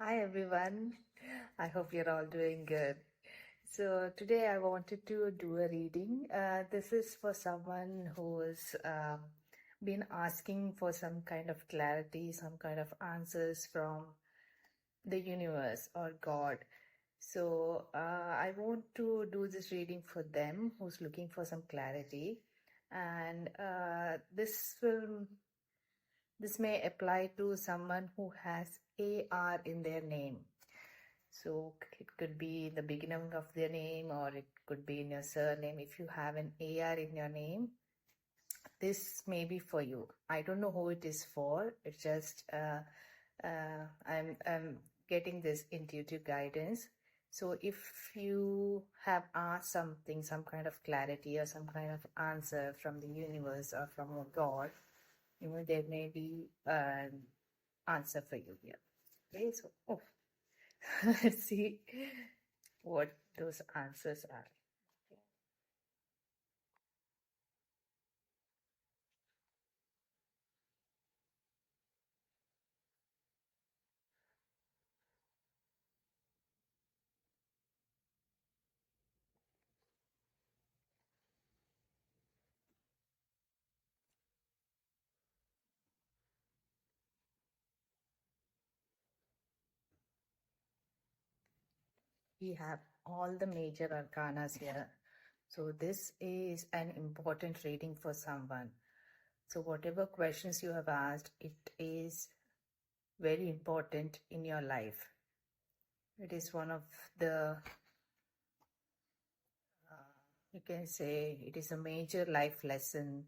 Hi everyone. I hope you're all doing good. So today I wanted to do a reading. This is for someone who's been asking for some kind of clarity, some kind of answers from the universe or God. So I want to do this reading for them who's looking for some clarity, and this may apply to someone who has AR in their name. So it could be the beginning of their name or it could be in your surname. If you have an AR in your name, this may be for you. I don't know who it is for. It's just I'm getting this intuitive guidance. So if you have asked something, some kind of clarity or some kind of answer from the universe or from a God, there may be an answer for you here. Okay, so let's see what those answers are. We have all the major arcanas here. So this is an important reading for someone. So whatever questions you have asked, it is very important in your life. It is one of the, you can say it is a major life lesson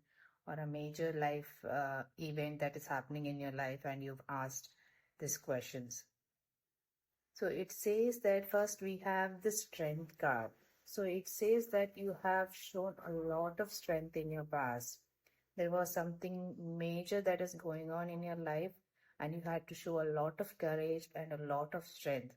or a major life event that is happening in your life and you've asked these questions. So it says that first we have the strength card. So it says that you have shown a lot of strength in your past. There was something major that is going on in your life and you had to show a lot of courage and a lot of strength.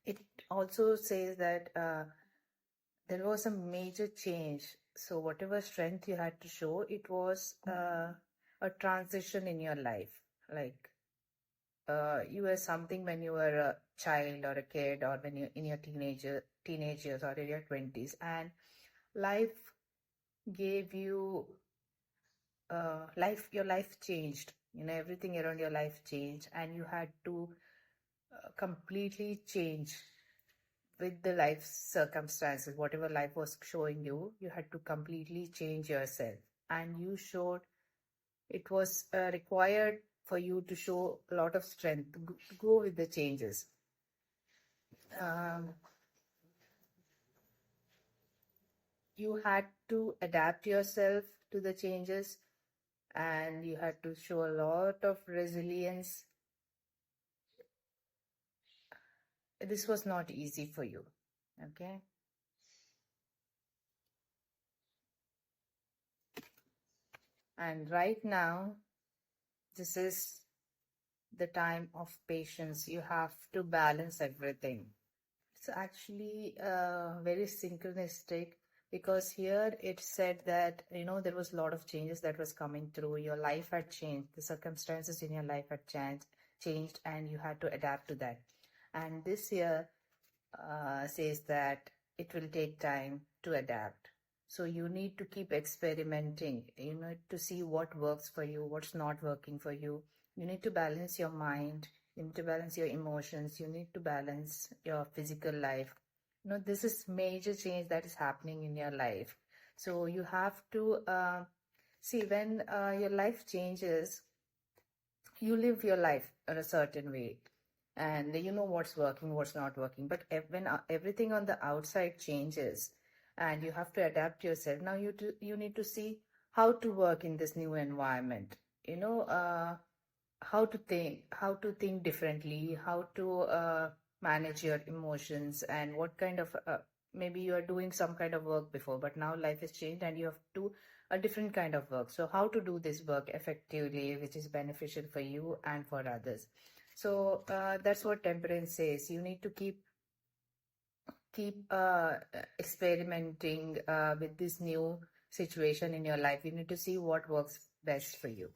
It also says that there was a major change. So whatever strength you had to show, it was a transition in your life. Like you were something when you were a child or a kid or when you're in your teenagers or in your 20s, and life gave you your life changed, everything around your life changed and you had to completely change with the life circumstances. Whatever life was showing you, you had to completely change yourself, and you showed it was required for you to show a lot of strength to go with the changes. Um, you had to adapt yourself to the changes and you had to show a lot of resilience. This was not easy for you. Okay. And right now, this is the time of patience. You have to balance everything. It's actually very synchronistic because here it said that, there was a lot of changes that was coming through. Your life had changed. The circumstances in your life had changed and you had to adapt to that. And this year says that it will take time to adapt. So you need to keep experimenting, to see what works for you, what's not working for you. You need to balance your mind, you need to balance your emotions, you need to balance your physical life. This is major change that is happening in your life. So you have to see when your life changes, you live your life in a certain way and you know what's working, what's not working. But when everything on the outside changes and you have to adapt yourself, now you need to see how to work in this new environment, how to think differently, how to manage your emotions, and what kind of maybe you are doing some kind of work before, but now life has changed and you have to a different kind of work. So how to do this work effectively, which is beneficial for you and for others. So that's what temperance says. You need to keep experimenting with this new situation in your life. You need to see what works best for you.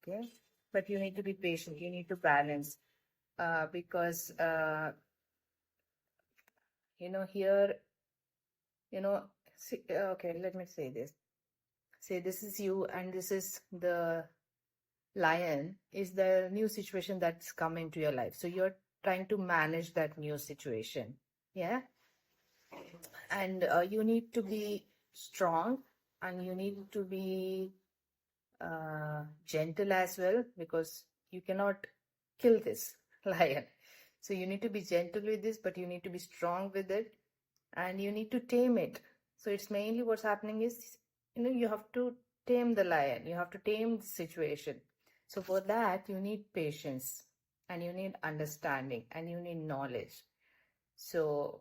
Okay, but you need to be patient. You need to balance. because here, see, okay, let me say this. Say this is you, and this is the lion, is the new situation that's come into your life. So you're trying to manage that new situation. Yeah. And you need to be strong, and you need to be gentle as well, because you cannot kill this lion. So you need to be gentle with this, but you need to be strong with it, and you need to tame it. So it's mainly what's happening is, you have to tame the lion, you have to tame the situation. So for that, you need patience, and you need understanding, and you need knowledge. So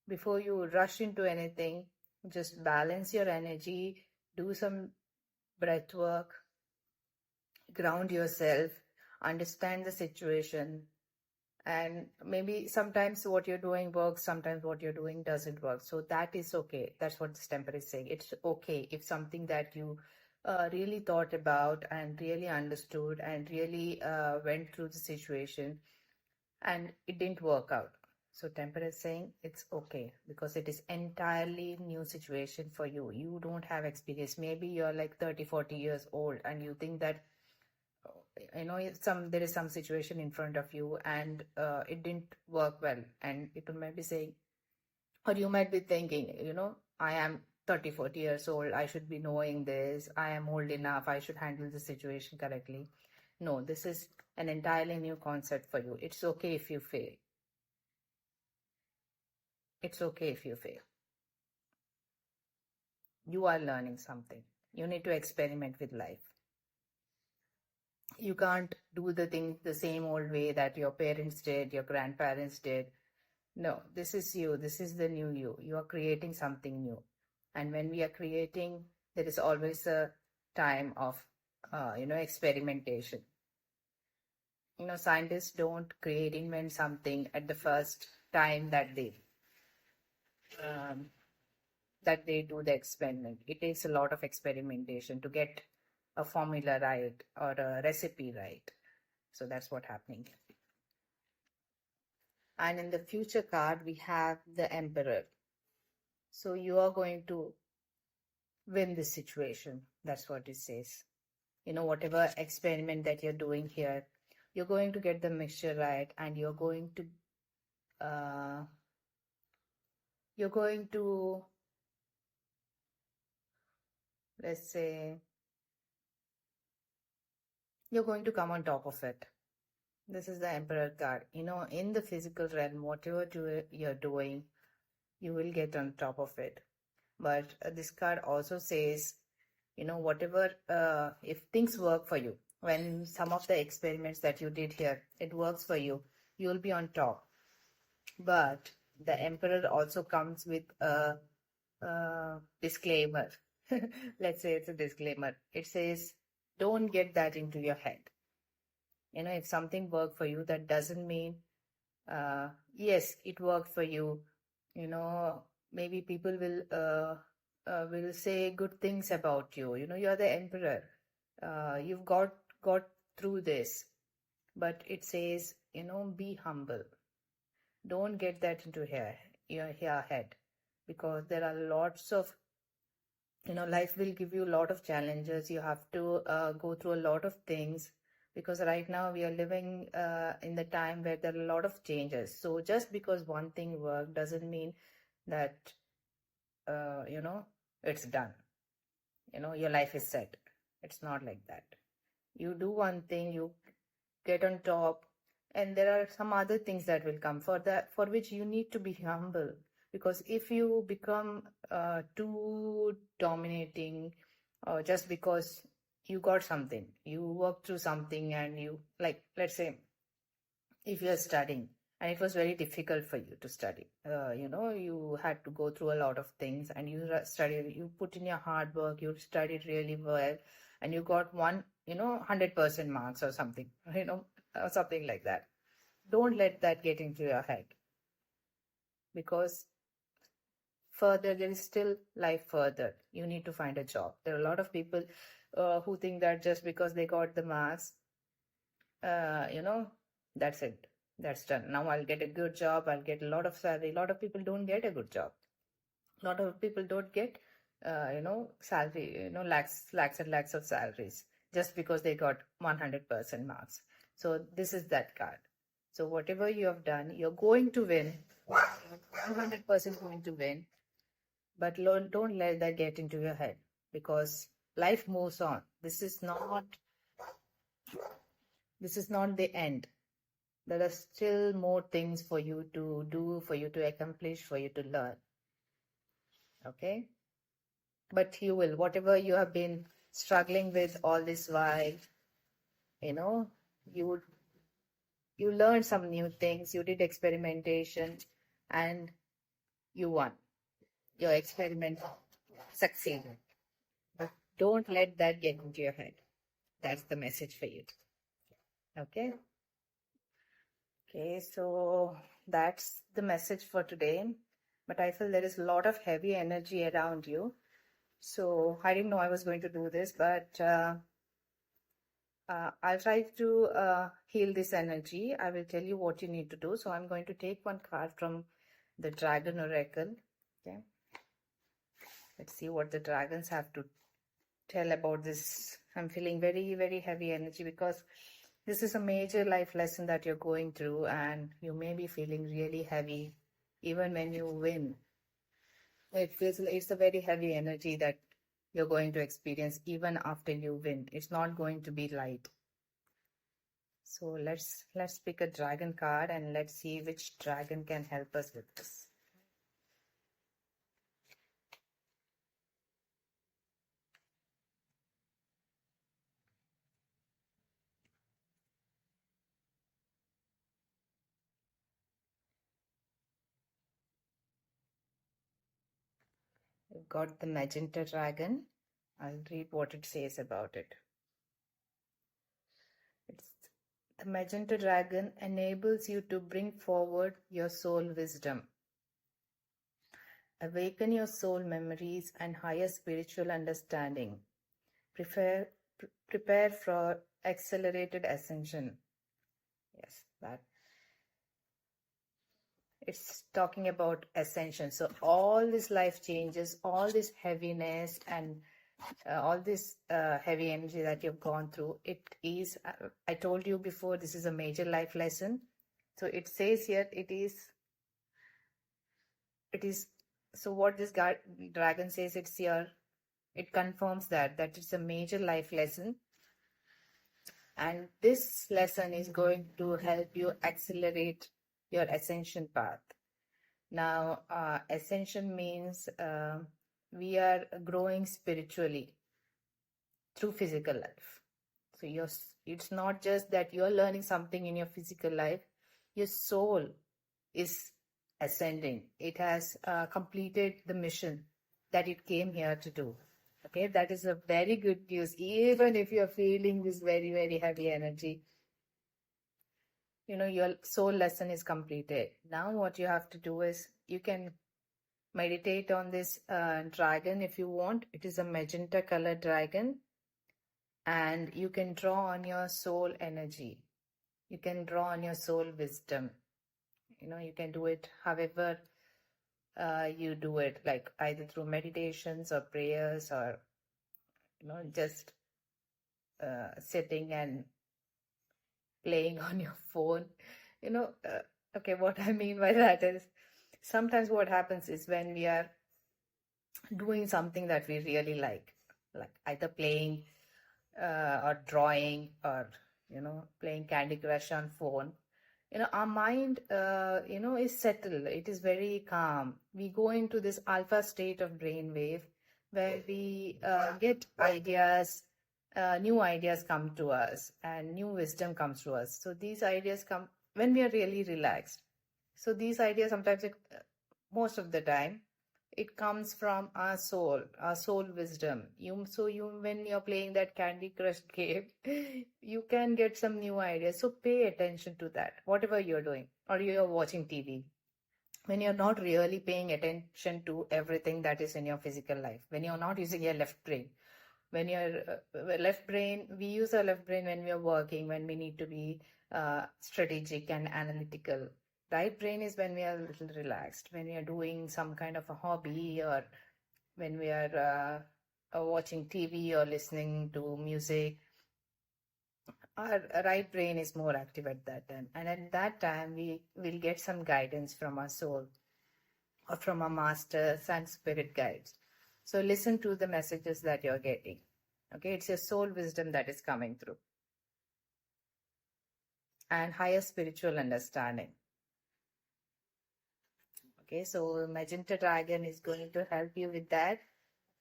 before you rush into anything, just balance your energy, do some breath work, ground yourself, understand the situation. And maybe sometimes what you're doing works, sometimes what you're doing doesn't work. So that is okay. That's what this temper is saying. It's okay if something that you really thought about and really understood and really went through the situation and it didn't work out. So temper is saying it's okay because it is entirely new situation for you. You don't have experience. Maybe you're like 30, 40 years old and you think that there is some situation in front of you and it didn't work well, and it might be saying, or you might be thinking, I am 30, 40 years old, I should be knowing this, I am old enough, I should handle the situation correctly. No, this is an entirely new concept for you. It's okay if you fail. It's okay if you fail. You are learning something. You need to experiment with life. You can't do the thing the same old way that your parents did, your grandparents did. No, this is you. This is the new you. You are creating something new. And when we are creating, there is always a time of, experimentation. Scientists don't invent something at the first time that they do the experiment. It takes a lot of experimentation to get a formula right or a recipe right. So that's what's happening. And in the future card, we have the Emperor. So you are going to win this situation. That's what it says. Whatever experiment that you're doing here, you're going to get the mixture right, and you're going to let's say, you're going to come on top of it. This is the Emperor card. In the physical realm, whatever you're doing, you will get on top of it. But this card also says, whatever, if things work for you, when some of the experiments that you did here, it works for you, you will be on top. But the Emperor also comes with a disclaimer. Let's say it's a disclaimer. It says, don't get that into your head. If something worked for you, that doesn't mean, yes, it worked for you. Maybe people will say good things about you. You're the Emperor. You've got through this. But it says, be humble. Don't get that into your head, because there are lots of, life will give you a lot of challenges. You have to go through a lot of things, because right now we are living in the time where there are a lot of changes. So just because one thing worked doesn't mean that, it's done. Your life is set. It's not like that. You do one thing, you get on top, and there are some other things that will come for which you need to be humble. Because if you become too dominating, just because you got something, you work through something, and you, like, let's say, if you're studying and it was very difficult for you to study, you had to go through a lot of things, and you studied, you put in your hard work, you studied really well, and you got 100% marks or something, or something like that. Don't let that get into your head, because further, there is still life further. You need to find a job. There are a lot of people who think that just because they got the marks, that's it. That's done. Now I'll get a good job. I'll get a lot of salary. A lot of people don't get a good job. A lot of people don't get, salary, lakhs and lakhs of salaries just because they got 100% marks. So this is that card. So whatever you have done, you're going to win. 100% going to win. But don't let that get into your head, because life moves on. This is not the end. There are still more things for you to do, for you to accomplish, for you to learn. Okay? But you will, whatever you have been struggling with all this while, you learned some new things, you did experimentation, and you won. Your experiment succeeded. But don't let that get into your head. That's the message for you. Okay? Okay, so that's the message for today. But I feel there is a lot of heavy energy around you. So I didn't know I was going to do this, but I'll try to heal this energy. I will tell you what you need to do. So I'm going to take one card from the Dragon Oracle. Okay. Let's see what the dragons have to tell about this. I'm feeling very, very heavy energy because this is a major life lesson that you're going through, and you may be feeling really heavy even when you win. It's a very heavy energy that you're going to experience even after you win. It's not going to be light. So let's pick a dragon card and let's see which dragon can help us with this. We've got the magenta dragon. I'll read what it says about it. The magenta dragon enables you to bring forward your soul wisdom, awaken your soul memories and higher spiritual understanding. Prepare for accelerated ascension. Yes, that. It's talking about ascension. So all these life changes, all this heaviness and all this heavy energy that you've gone through, it is, I told you before, this is a major life lesson. So it says here, it is, so what this dragon says, it's here, it confirms that it's a major life lesson. And this lesson is going to help you accelerate your ascension path. Now, ascension means we are growing spiritually through physical life. So it's not just that you're learning something in your physical life. Your soul is ascending. It has completed the mission that it came here to do. Okay, that is a very good news. Even if you're feeling this very, very heavy energy, your soul lesson is completed. Now what you have to do is you can meditate on this dragon if you want. It is a magenta color dragon, and you can draw on your soul energy. You can draw on your soul wisdom. You can do it however you do it, like either through meditations or prayers, or just sitting and playing on your phone. Okay, what I mean by that is sometimes what happens is when we are doing something that we really like either playing or drawing or playing Candy Crush on phone, our mind is settled. It is very calm. We go into this alpha state of brainwave where we get ideas. New ideas come to us and new wisdom comes to us. So these ideas come when we are really relaxed. So these ideas sometimes, most of the time, it comes from our soul wisdom. When you're playing that Candy Crush game, you can get some new ideas. So pay attention to that, whatever you're doing, or you're watching TV. When you're not really paying attention to everything that is in your physical life, when you're not using your left brain, when your left brain, we use our left brain when we are working, when we need to be strategic and analytical. Right brain is when we are a little relaxed, when we are doing some kind of a hobby, or when we are watching TV or listening to music. Our right brain is more active at that time. And at that time, we will get some guidance from our soul or from our masters and spirit guides. So listen to the messages that you're getting. Okay, it's your soul wisdom that is coming through. And higher spiritual understanding. Okay, so Magenta Dragon is going to help you with that.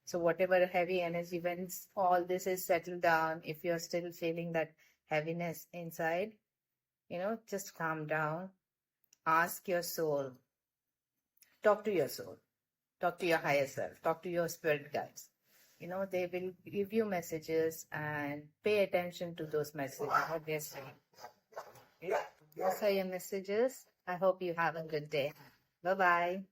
So whatever heavy energy, when all this is settled down, if you're still feeling that heaviness inside, just calm down. Ask your soul. Talk to your soul. Talk to your higher self. Talk to your spirit guides. They will give you messages, and pay attention to those messages, what they're saying. Okay? Those are your messages. I hope you have a good day. Bye-bye.